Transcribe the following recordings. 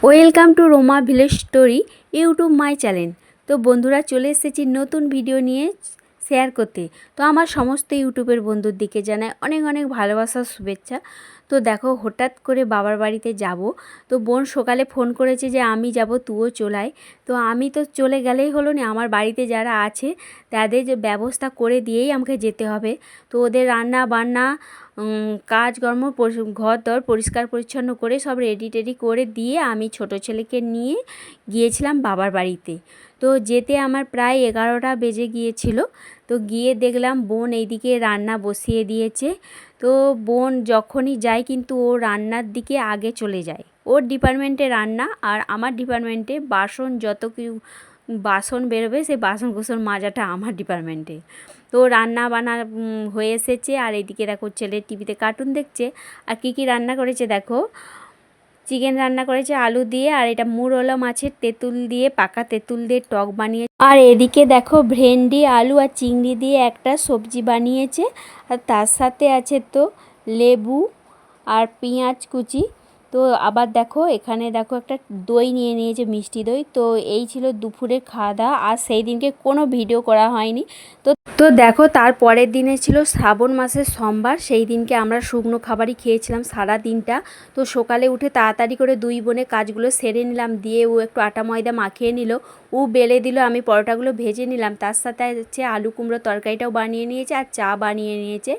Welcome to Ruma village story YouTube my channel. তো বন্ধুরা চলে এসেছি নতুন ভিডিও নিয়ে শেয়ার করতে। তো আমার সমস্ত ইউটিউবের বন্ধুর দিকে জানাই অনেক অনেক ভালোবাসার শুভেচ্ছা। তো দেখো হঠাৎ করে বাবার বাড়িতে যাব। তো বোন সকালে ফোন করেছে যে আমি যাব, তুইও চলাই। তো আমি তো চলে গেলেই হলো না, আমার বাড়িতে যারা আছে তাদের যে ব্যবস্থা করে দিয়েই আমাকে যেতে হবে। তো ওদের রান্না বান্না কাজকর্ম ঘর দর পরিষ্কার পরিচ্ছন্ন করে সব রেডি টেডি করে দিয়ে আমি ছোট ছেলেকে নিয়ে গিয়েছিলাম বাবার বাড়িতে। তো যেতে আমার প্রায় 11টা বেজে গিয়েছিল। তো গিয়ে দেখলাম বোন এইদিকে রান্না বসিয়ে দিয়েছে। তো বোন যখনই যায় কিন্তু ও রান্নার দিকে আগে চলে যায়। ওর ডিপার্টমেন্টে রান্না, আর আমার ডিপার্টমেন্টে বাসন যত কিছু বাসন বেরোবে সেই বাসন কুসন মাজাটা আমার ডিপার্টমেন্টে। তো রান্না বান্না হয়ে এসেছে, আর এদিকে দেখো ছেলে টিভিতে কার্টুন দেখছে। আর কী কী রান্না করেছে দেখো, চিকেন রান্না করেছে আলু দিয়ে, আর এটা মুরলা মাছের তেঁতুল দিয়ে, পাকা তেঁতুল দিয়ে টক বানিয়েছে। আর এদিকে দেখো ভেন্ডি আলু আর চিংড়ি দিয়ে একটা সবজি বানিয়েছে। আর তার সাথে আছে তো লেবু আর পেঁয়াজ কুচি। তো আবার দেখো এখানে দেখো একটা দই নিয়ে নিয়েছে, মিষ্টি দই। তো এই ছিল দুপুরের খাওয়া দাওয়া। আর সেই দিনকে কোনো ভিডিও করা হয়নি। তো দেখো তার পরের দিনে ছিল শ্রাবণ মাসের সোমবার, সেই দিনকে আমরা শুকনো খাবারই খেয়েছিলাম সারা দিনটা। তো সকালে উঠে তাড়াতাড়ি করে দুই বোনে কাজগুলো সেরে নিলাম, দিয়ে ও একটু আটা ময়দা মাখিয়ে নিল, ও বেলে দিল, আমি পরোটাগুলো ভেজে নিলাম। তার সাথে হচ্ছে আলু কুমড়ো তরকারিটাও বানিয়ে নিয়েছে আর চা বানিয়ে নিয়েছে।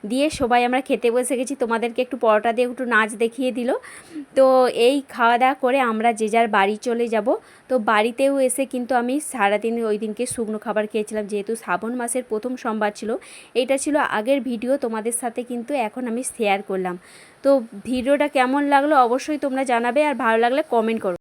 দিয়ে সবাই আমরা খেতে বসে গেছি। তোমাদেরকে একটু পরোটা দিয়ে একটু নাচ দেখিয়ে দিল। তো এই খাওয়া দাওয়া করে আমরা যে যার বাড়ি চলে যাব। তো বাড়িতেও এসে কিন্তু আমি সারাদিন ওই দিনকে শুকনো খাবার খেয়েছিলাম, যেহেতু শ্রাবণ মাসের প্রথম সোমবার ছিল। এইটা ছিল আগের ভিডিও, তোমাদের সাথে কিন্তু এখন আমি শেয়ার করলাম। তো ভিডিওটা কেমন লাগলো অবশ্যই তোমরা জানাবে, আর ভালো লাগলে কমেন্ট করো।